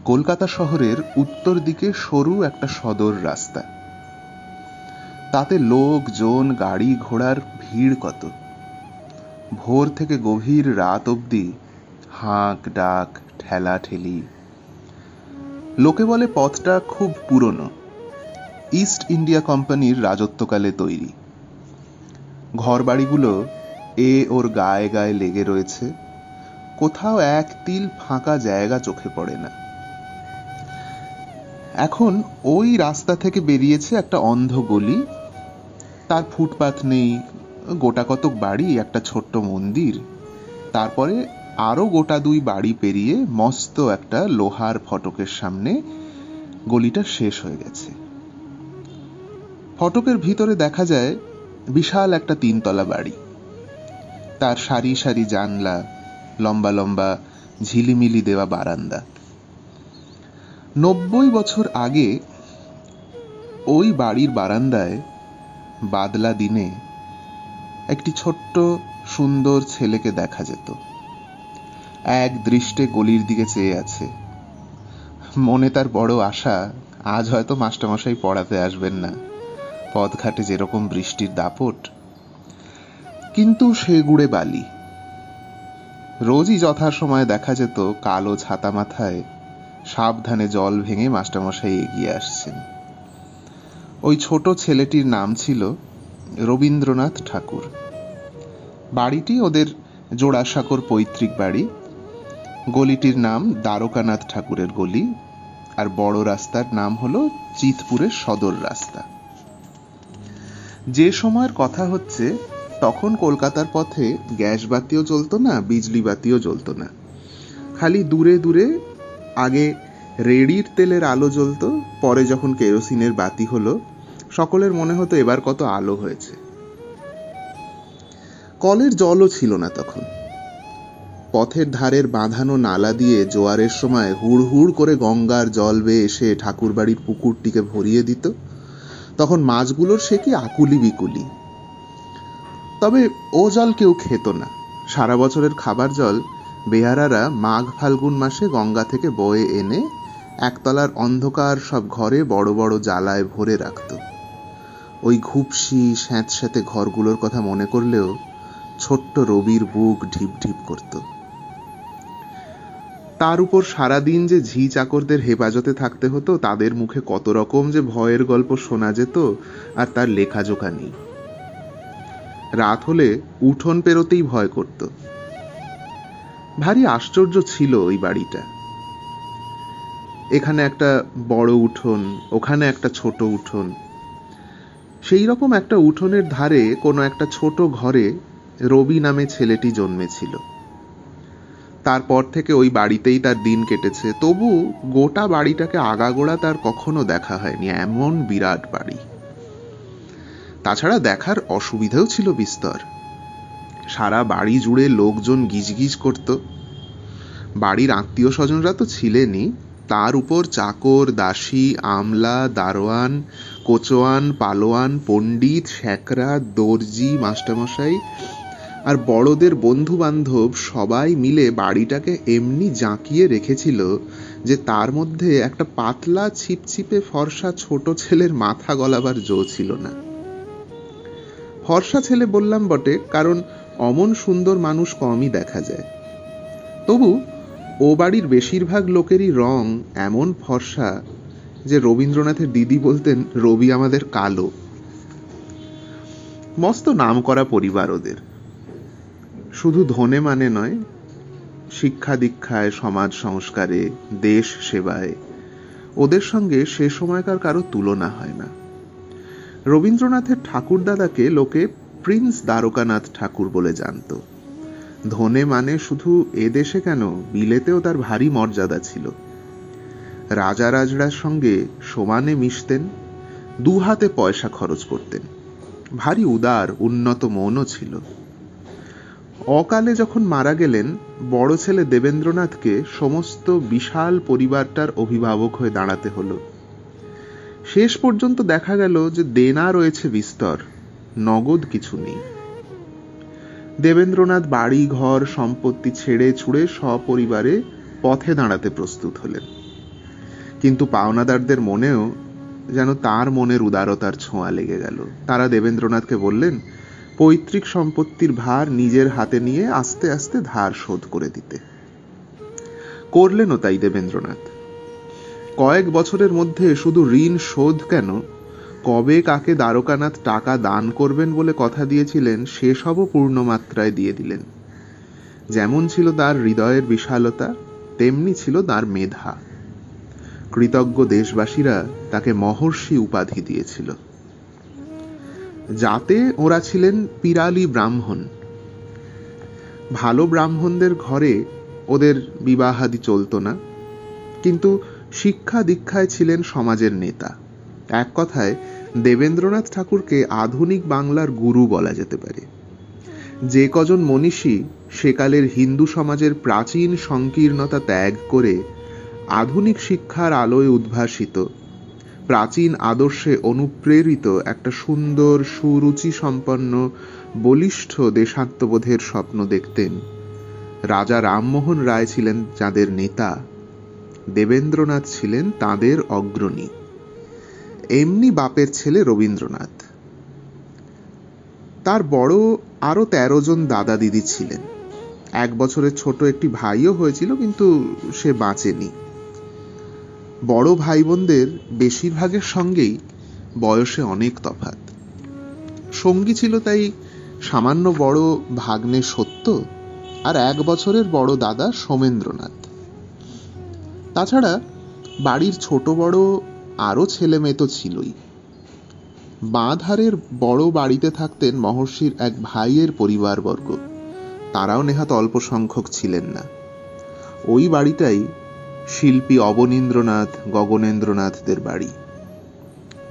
কলকাতা শহরের উত্তর দিকে সরু একটা সদর রাস্তা, তাতে লোকজন গাড়ি ঘোড়ার ভিড় কত। ভোর থেকে গভীর রাত অবধি হাঁক ডাক ঠেলা ঠেলি। লোকে বলে পথটা খুব পুরনো, ইস্ট ইন্ডিয়া কোম্পানির রাজত্বকালে তৈরি। ঘরবাড়িগুলো ওর গায়ে গায়ে লেগে রয়েছে, কোথাও এক তিল ফাঁকা জায়গা চোখে পড়ে না। এখন ওই রাস্তা থেকে বেরিয়েছে একটা অন্ধ গলি, তার ফুটপাথ নেই, গোটা কতক বাড়ি, একটা ছোট্ট মন্দির, তারপরে আরো গোটা দুই বাড়ি পেরিয়ে মস্ত একটা লোহার ফটকের সামনে গলিটা শেষ হয়ে গেছে। ফটকের ভিতরে দেখা যায় বিশাল একটা 3 তলা বাড়ি, তার সারি সারি জানলা, লম্বা লম্বা ঝিলিমিলি দেওয়া বারান্দা। 90 বছর আগে ওই বাড়ির বারান্দায় বাদলা দিনে একটি ছোট্ট সুন্দর ছেলেকে দেখা যেত। এক দৃষ্টে গলির দিকে চেয়ে আছে। মনে তার বড় আশা, আজ হয়তো মাস্টারমশাই পড়াতে আসবেন না, পথঘাটে যেরকম বৃষ্টির দাপট। কিন্তু সে গুড়ে বালি। রোজই যথাসময়ে দেখা যেত কালো ছাতা মাথায় সাবধানে জল ভেঙে মাস্টারমশাই এগিয়ে আসছেন। ওই ছোট ছেলেটির নাম ছিল রবীন্দ্রনাথ ঠাকুর। বাড়িটি ওদের জোড়াসাঁকোর পৈতৃক বাড়ি। গলিটির নাম দ্বারকানাথ ঠাকুরের গলি, আর বড় রাস্তার নাম হলো চিতপুরের সদর রাস্তা। যে সময়ের কথা হচ্ছে তখন কলকাতার পথে গ্যাস বাতিও জ্বলতো না, বিজলি বাতিও জ্বলতো না। খালি দূরে দূরে আগে রেড়ির তেলের আলো জ্বলতো, পরে যখন কেরোসিনের বাতি হলো সকলের মনে হতো এবার কত আলো হয়েছে। কলের জলও ছিল না তখন। পথের ধারের বাঁধানো নালা দিয়ে জোয়ারের সময় হুড় হুড় করে গঙ্গার জল বেয়ে এসে ঠাকুর বাড়ির পুকুরটিকে ভরিয়ে দিত। তখন মাছগুলোর সে কি আকুলি বিকুলি। তবে ও জল কেউ খেত না। সারা বছরের খাবার জল বেহারারা মাঘ ফাল্গুন মাসে গঙ্গা থেকে বয়ে এনে একতলার অন্ধকার সব ঘরে বড় বড় জ্বালায় ভরে রাখত। ওই ঘুপসি স্যাঁতস্যাঁতে ঘরগুলোর কথা মনে করলেও ছোট্ট রবির বুক ঢিপ ঢিপ করত। তার উপর সারাদিন যে ঝি চাকরদের হেফাজতে থাকতে হতো, তাদের মুখে কত রকম যে ভয়ের গল্প শোনা যেত আর তার লেখাজোখা নেই। রাত হলে উঠোন পেরোতেই ভয় করত। ভারী আশ্চর্য ছিল ওই বাড়িটা। এখানে একটা বড় উঠোন, ওখানে একটা ছোট উঠোন। সেই রকম একটা উঠোনের ধারে কোনো একটা ছোট ঘরে রবি নামে ছেলেটি জন্মেছিল। তারপর থেকে ওই বাড়িতেই তার দিন কেটেছে। তবু গোটা বাড়িটাকে আগাগোড়া তার কখনো দেখা হয়নি, এমন বিরাট বাড়ি। তাছাড়া দেখার অসুবিধাও ছিল বিস্তর। সারা বাড়ি জুড়ে লোকজন গিজগিজ করত। বাড়ির আত্মীয় স্বজনরা তো ছিলেনই, তার উপর চাকর দাসী আমলা দারোয়ান কোচোয়ান পালোয়ান পণ্ডিত শ্যাকরা দর্জি মাস্টারমশাই আর বড়দের বন্ধু বান্ধব সবাই মিলে বাড়িটাকে এমনি জাঁকিয়ে রেখেছিল যে তার মধ্যে একটা পাতলা ছিপছিপে ফর্সা ছোট ছেলের মাথা গলাবার জো ছিল না। ফর্সা ছেলে বললাম বটে, কারণ অমন সুন্দর মানুষ কমই দেখা যায়। তবু ও বাড়ির বেশিরভাগ লোকেরই রং এমন ফর্সা যে রবীন্দ্রনাথের দিদি বলতেন, রবি আমাদের কালো। মস্ত নাম করা পরিবার ওদের। শুধু ধনে মানে নয়, শিক্ষা দীক্ষায়, সমাজ সংস্কারে, দেশ সেবায় ওদের সঙ্গে সে সময়কার কারো তুলনা হয় না। রবীন্দ্রনাথের ঠাকুর দাদাকে লোকে প্রিন্স দ্বারকানাথ ঠাকুর বলে জানত। ধনে মানে শুধু এদেশে কেন, বিলেতেও তার ভারী মর্যাদা ছিল। রাজা রাজড়ার সঙ্গে সমানে মিশতেন, দুহাতে পয়সা খরচ করতেন। ভারী উদার উন্নত মনও ছিল। অকালে যখন মারা গেলেন, বড় ছেলে দেবেন্দ্রনাথকে সমস্ত বিশাল পরিবারটার অভিভাবক হয়ে দাঁড়াতে হলো। শেষ পর্যন্ত দেখা গেল যে দেনা রয়েছে বিস্তর, নগদ কিছু নেই। দেবেন্দ্রনাথ বাড়ি ঘর সম্পত্তি ছেড়ে ছুড়ে সপরিবারে পথে দাঁড়াতে প্রস্তুত হলেন। কিন্তু পাওনাদারদের মনেও যেন তার মনের উদারতার ছোঁয়া লেগে গেল। তারা দেবেন্দ্রনাথকে বললেন পৈতৃক সম্পত্তির ভার নিজের হাতে নিয়ে আস্তে আস্তে ধার শোধ করে দিতে। করলেনও তাই দেবেন্দ্রনাথ। কয়েক বছরের মধ্যে শুধু ঋণ শোধ কেন, কবে কাকে দ্বারকানাথ টাকা দান করবেন বলে কথা দিয়েছিলেন সেসবও পূর্ণমাত্রায় দিয়ে দিলেন। যেমন ছিল তার হৃদয়ের বিশালতা, তেমনি ছিল তার মেধা। কৃতজ্ঞ দেশবাসীরা তাকে মহর্ষি উপাধি দিয়েছিল। যাতে ওরা ছিলেন পিরালি ব্রাহ্মণ। ভালো ব্রাহ্মণদের ঘরে ওদের বিবাহাদি চলত না, কিন্তু শিক্ষা দীক্ষায় ছিলেন সমাজের নেতা। এক কথায় দেবেন্দ্রনাথ ঠাকুরকে আধুনিক বাংলার গুরু বলা যেতে পারে। যে কজন মনীষী সেকালের হিন্দু সমাজের প্রাচীন সংকীর্ণতা ত্যাগ করে আধুনিক শিক্ষার আলোয় উদ্ভাসিত, প্রাচীন আদর্শে অনুপ্রেরিত একটা সুন্দর সুরুচি সম্পন্ন বলিষ্ঠ দেশাত্মবোধের স্বপ্ন দেখতেন, রাজা রামমোহন রায় ছিলেন যাদের নেতা, দেবেন্দ্রনাথ ছিলেন তাদের অগ্রণী। এমনি বাপের ছেলে রবীন্দ্রনাথ। তার বড় আরো 13 জন দাদা দিদি ছিলেন। 1 বছরের ছোট একটি ভাইও হয়েছিল, কিন্তু সে বাঁচেনি। বড় ভাই বোনদের বেশিরভাগের সঙ্গেই বয়সে অনেক তফাৎ। সঙ্গী ছিল তাই সামান্য বড় ভাগ্নে সত্য আর 1 বছরের বড় দাদা সোমেন্দ্রনাথ। তাছাড়া বাড়ির ছোট বড় আরো ছেলে মেয়ে তো ছিলই। বাঁ ধারের বড় বাড়িতে থাকতেন মহর্ষির এক ভাইয়ের পরিবারবর্গ। তারাও নেহাত অল্প সংখ্যক ছিলেন না। ওই বাড়িটাই শিল্পী অবনীন্দ্রনাথ গগনেন্দ্রনাথদের বাড়ি।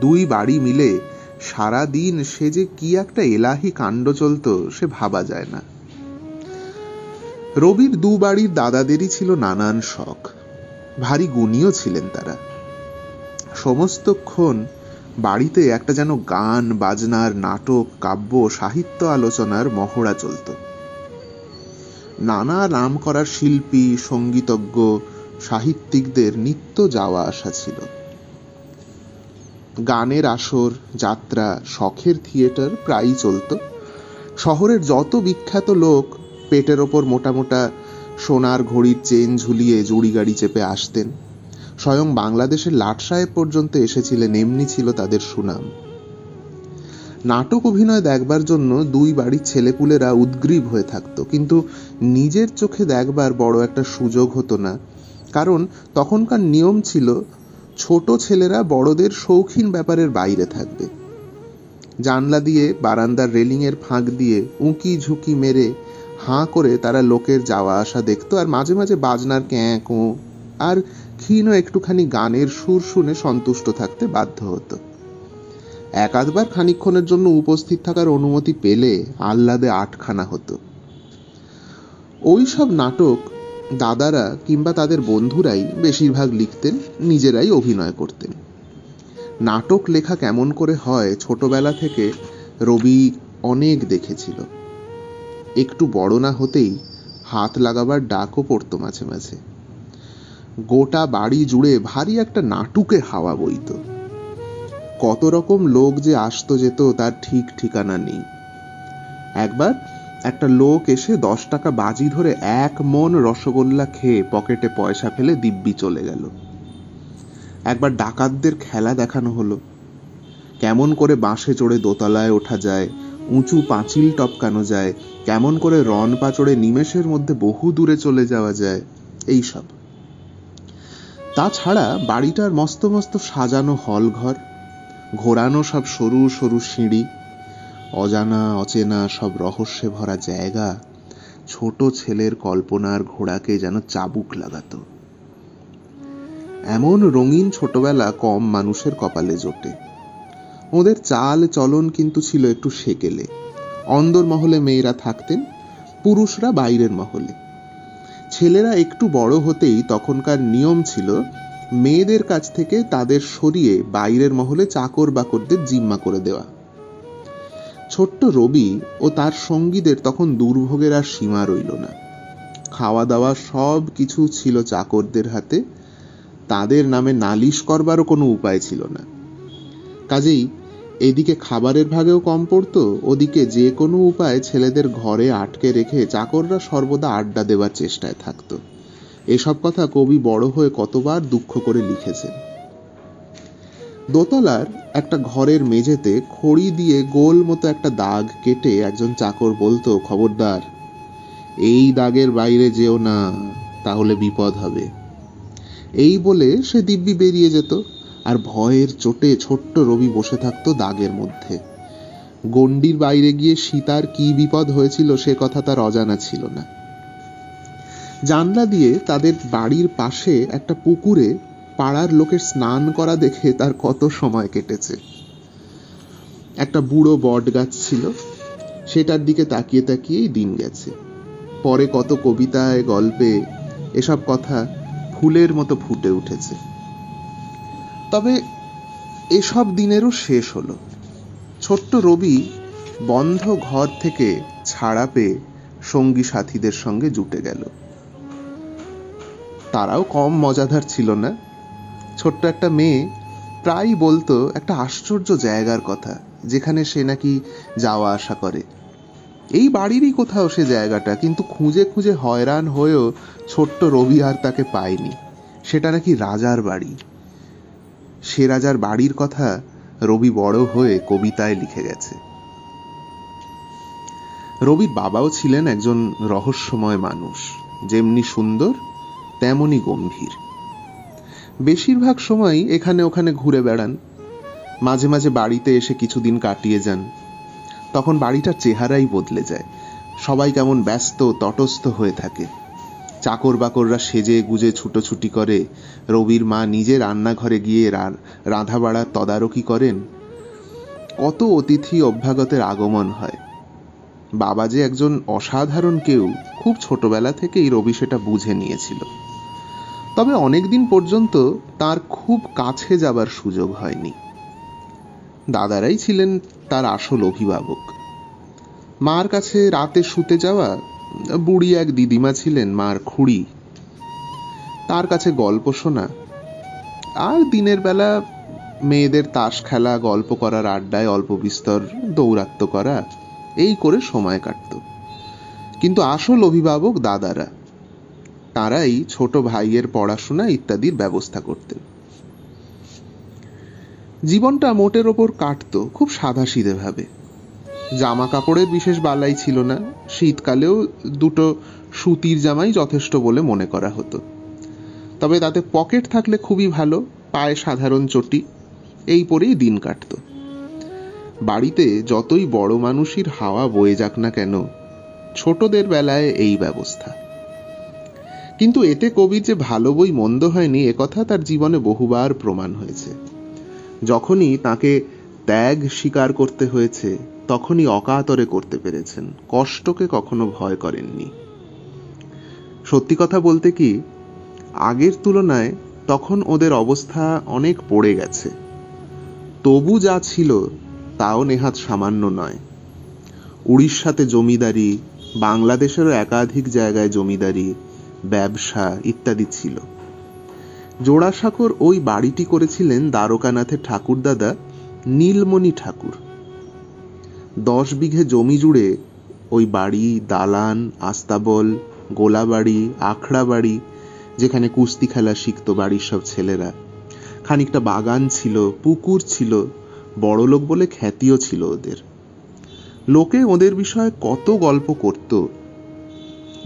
2 বাড়ি মিলে সারা দিন সে যে কি একটা এলাহি কাণ্ড চলত সে ভাবা যায় না। রবির 2 বাড়ির দাদাদেরই ছিল নানান শখ। ভারী গুণীও ছিলেন তারা। সমস্তক্ষণ বাড়িতে একটা যেন গান বাজনার, নাটক, কাব্য, সাহিত্য আলোচনার মহড়া চলত। নানা নাম করার শিল্পী, সঙ্গীতজ্ঞ, সাহিত্যিকদের নিত্য যাওয়া আসা ছিল। গানের আসর, যাত্রা, শখের থিয়েটার প্রায়ই চলত। শহরের যত বিখ্যাত লোক পেটের ওপর মোটা মোটা সোনার ঘড়ির চেন ঝুলিয়ে জুড়ি গাড়ি চেপে আসতেন। স্বয়ং বাংলাদেশের লাট সাহেব পর্যন্ত এসেছিলেন, এমনি ছিল তাদের সুনাম। নাটক অভিনয় দেখবার জন্য 2 বাড়ির ছেলেপুলেরা উদ্গ্রীব হয়ে থাকত, কিন্তু নিজের চোখে দেখবার বড় একটা সুযোগ হতো না। কারণ তখনকার নিয়ম ছিল ছোট ছেলেরা বড়দের শৌখিন ব্যাপারের বাইরে থাকবে। জানলা দিয়ে বারান্দার রেলিংয়ের ফাঁক দিয়ে উঁকি ঝুঁকি মেরে হাঁ করে তারা লোকের যাওয়া আসা দেখত, আর মাঝে মাঝে বাজনার ক্যাঁ কোঁ আর ক্ষীণ একটুখানি গানের সুর শুনে সন্তুষ্ট থাকতে বাধ্য হতো। 1-2বার খানিকক্ষণের জন্য উপস্থিত থাকার অনুমতি পেলে আহ্লাদে 8খানা হতো। ওই সব নাটক দাদারা কিংবা তাদের বন্ধুরাই বেশিরভাগ লিখতেন, নিজেরাই অভিনয় করতেন। নাটক লেখা কেমন করে হয় ছোটবেলা থেকে রবি অনেক দেখেছিল। একটু বড় না হতেই হাত লাগাবার ডাকও পড়তো মাঝে মাঝে। গোটা বাড়ি জুড়ে ভারী একটা নাটুকে হাওয়া বইত। কত রকম লোক যে আসতো যেত তার ঠিক ঠিকানা নেই। একবার একটা লোক এসে 10 টাকা বাজি ধরে 1 মণ রসগোল্লা খেয়ে পকেটে পয়সা ফেলে দিব্যি চলে গেল। একবার ডাকাতদের খেলা দেখানো হলো, কেমন করে বাঁশে চড়ে দোতলায় ওঠা যায়, উঁচু পাঁচিল টপকানো যায়, কেমন করে রন পা চড়ে নিমেষের মধ্যে বহু দূরে চলে যাওয়া যায়, এইসব। তাছাড়া বাড়িটার মস্ত মস্ত সাজানো হল ঘর, ঘোরানো সব সরু সরু সিঁড়ি, অজানা অচেনা সব রহস্যে ভরা জায়গা ছোট ছেলের কল্পনার ঘোড়াকে যেন চাবুক লাগাতো। এমন রঙিন ছোটবেলা কম মানুষের কপালে জোটে। ওদের চাল চলন কিন্তু ছিল একটু সেকেলে। অন্দর মহলে মেয়েরা থাকতেন, পুরুষরা বাইরের মহলে। ছেলেরা একটু বড় হতেই তখনকার নিয়ম ছিল মেয়েদের কাছ থেকে তাদের সরিয়ে বাইরের মহলে চাকর বাকরদের জিম্মা করে দেওয়া। ছোট্ট রবি ও তার সঙ্গীদের তখন দুর্ভোগের আর সীমা রইল না। খাওয়া দাওয়া সব কিছু ছিল চাকরদের হাতে, তাদের নামে নালিশ করবারও কোনো উপায় ছিল না। কাজেই এদিকে খাবারের ভাগেও কম পড়তো, ওদিকে যে কোনো উপায় ছেলেদের ঘরে আটকে রেখে চাকররা সর্বদা আড্ডা দেওয়ার চেষ্টায় থাকতো। এসব কথা কবি বড় হয়ে কতবার দুঃখ করে লিখেছেন। দোতলার একটা ঘরের মেঝেতে খড়ি দিয়ে গোল মতো একটা দাগ কেটে একজন চাকর বলতো, খবরদার, এই দাগের বাইরে যেও না, তাহলে বিপদ হবে। এই বলে সে দিব্যি বেরিয়ে যেত, আর ভয়ের চোটে ছোট্ট রবি বসে থাকতো দাগের মধ্যে। গণ্ডির বাইরে গিয়ে সীতার কি বিপদ হয়েছিল সে কথা তার অজানা ছিল না। জানলা দিয়ে তাদের বাড়ির পাশে একটা পুকুরে পাড়ার লোকের স্নান করা দেখে তার কত সময় কেটেছে। একটা বুড়ো বট গাছ ছিল, সেটার দিকে তাকিয়ে তাকিয়েই দিন গেছে। পরে কত কবিতায়, গল্পে এসব কথা ফুলের মতো ফুটে উঠেছে। তবে এসব দিনেরও শেষ হলো। ছোট্ট রবি বন্ধ ঘর থেকে ছাড়া পেয়ে সঙ্গী সাথীদের সঙ্গে জুটে গেল। তারাও কম মজাদার ছিল না। ছোট্ট একটা মেয়ে প্রায় বলতো একটা আশ্চর্য জায়গার কথা, যেখানে সে নাকি যাওয়া আসা করে। এই বাড়িরই কোথাও সে জায়গাটা, কিন্তু খুঁজে খুঁজে হয়রান হয়েও ছোট্ট রবি আর তাকে পায়নি। সেটা নাকি রাজার বাড়ি। সে রাজার বাড়ির কথা রবি বড় হয়ে কবিতায় লিখে গেছে। রবির বাবাও ছিলেন একজন রহস্যময় মানুষ, যেমনি সুন্দর তেমনি গম্ভীর। বেশিরভাগ সময়ই এখানে ওখানে ঘুরে বেড়ান, মাঝে মাঝে বাড়িতে এসে কিছুদিন কাটিয়ে যান। তখন বাড়িটার চেহারাই বদলে যায়। সবাই কেমন ব্যস্ত তটস্থ হয়ে থাকে। চাকর বাকররা সেজে গুজে ছুটোছুটি করে। রবির মা নিজে রান্নাঘরে গিয়ে রাঁধা বাড়ার তদারকি করেন। কত অতিথি অভ্যাগতের আগমন হয়। বাবা যে একজন অসাধারণ কেউ, খুব ছোটবেলা থেকেই রবি সেটা বুঝে নিয়েছিল। তবে অনেকদিন পর্যন্ত তার খুব কাছে যাবার সুযোগ হয়নি। দাদারাই ছিলেন তার আসল অভিভাবক। মার কাছে রাতে শুতে যাওয়া বুড়ি এক দিদিমা ছিলেন মার খুড়ি, তার কাছে গল্প শোনা, আর দিনের বেলা মেয়েদের তাস খেলা, গল্প করার আড্ডায় অল্প বিস্তর দৌরাত্ম্য করা, এই করে সময় কাটত। কিন্তু আসল অভিভাবক দাদারা, তারাই ছোট ভাইয়ের পড়াশোনা ইত্যাদির ব্যবস্থা করতেন। জীবনটা মোটের ওপর কাটতো খুব সাদাসিধে ভাবে। জামা কাপড়ের বিশেষ বালাই ছিল না। শীতকালেও দুটো সুতির জামাই যথেষ্ট বলে মনে করা হতো। তবে তাতে পকেট থাকলে খুবই ভালো, পায়ে সাধারণ চটি, এই পরেই দিন কাটতো। বাড়িতে যতই বড় মানুষের হাওয়া বয়ে যাক না কেন, ছোটদের বেলায় এই ব্যবস্থা। কিন্তু এতে কবির যে ভালো বই মন্দ হয়নি একথা তার জীবনে বহুবার প্রমাণ হয়েছে। যখনই তাকে ত্যাগ স্বীকার করতে হয়েছে তখনই অকাতরে করতে পেরেছেন, কষ্টকে কখনো ভয় করেননি। সত্যি কথা বলতে কি, আগের তুলনায় তখন ওদের অবস্থা অনেক পড়ে গেছে। তবু যা ছিল তাও নেহাত সামান্য নয়। উড়িষ্যাতে জমিদারি, বাংলাদেশেরও একাধিক জায়গায় জমিদারি, ব্যবসা ইত্যাদি ছিল। জোড়াসাঁকোর ওই বাড়িটি করেছিলেন দ্বারকানাথের ঠাকুরদাদা নীলমণি ঠাকুর। 10 বিঘে জমি জুড়ে ওই বাড়ি, দালান, আস্তাবল, গোলাবাড়ি, আখড়া বাড়ি, যেখানে কুস্তি খেলা শিখত বাড়ির সব ছেলেরা। খানিকটা বাগান ছিল, পুকুর ছিল, বড়লোক বলে খ্যাতিও ছিল ওদের। লোকে ওদের বিষয়ে কত গল্প করত।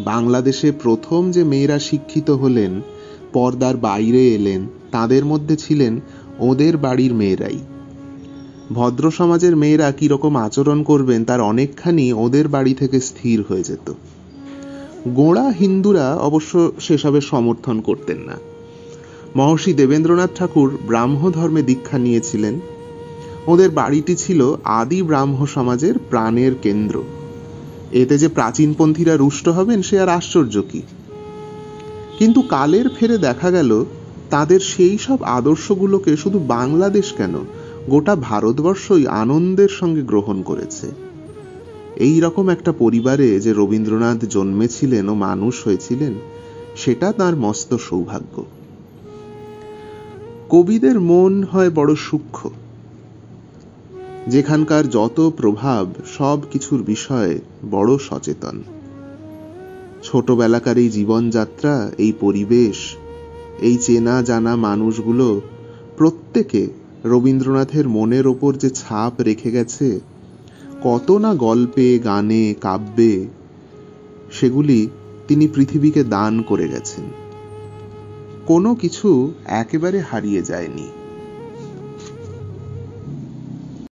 বাংলাদেশে প্রথম যে মেয়েরা শিক্ষিত হলেন, পর্দার বাইরে এলেন, তাদের মধ্যে ছিলেন ওদের বাড়ির মেয়েরাই। ভদ্র সমাজের মেয়েরা কিরকম আচরণ করবেন তার অনেকখানি ওদের বাড়ি থেকে স্থির হয়ে যেত। গোঁড়া হিন্দুরা অবশ্য সেসবের সমর্থন করতেন না। মহর্ষি দেবেন্দ্রনাথ ঠাকুর ব্রাহ্ম ধর্মে দীক্ষা নিয়েছিলেন। ওদের বাড়িটি ছিল আদি ব্রাহ্ম সমাজের প্রাণের কেন্দ্র। এতে যে প্রাচীনপন্থীরা রুষ্ট হবেন সে আর আশ্চর্য কি। কিন্তু কালের ফেরে দেখা গেল তাদের সেই সব আদর্শগুলোকে শুধু বাংলাদেশ কেন, গোটা ভারতবর্ষই আনন্দের সঙ্গে গ্রহণ করেছে। এই রকম একটা পরিবারে যে রবীন্দ্রনাথ জন্মেছিলেন ও মানুষ হয়েছিলেন, সেটা তার মস্ত সৌভাগ্য। কবিদের মন হয় বড় সূক্ষ্ম, যেখানকার যত প্রভাব সব কিছুর বিষয়ে বড় সচেতন। ছোটবেলাকার এই জীবনযাত্রা, এই পরিবেশ, এই চেনা জানা মানুষগুলো প্রত্যেকে রবীন্দ্রনাথের মনের ওপর যে ছাপ রেখে গেছে, কত না গল্পে, গানে, কাব্যে সেগুলি তিনি পৃথিবীকে দান করে গেছেন। কোনো কিছু একেবারে হারিয়ে যায়নি।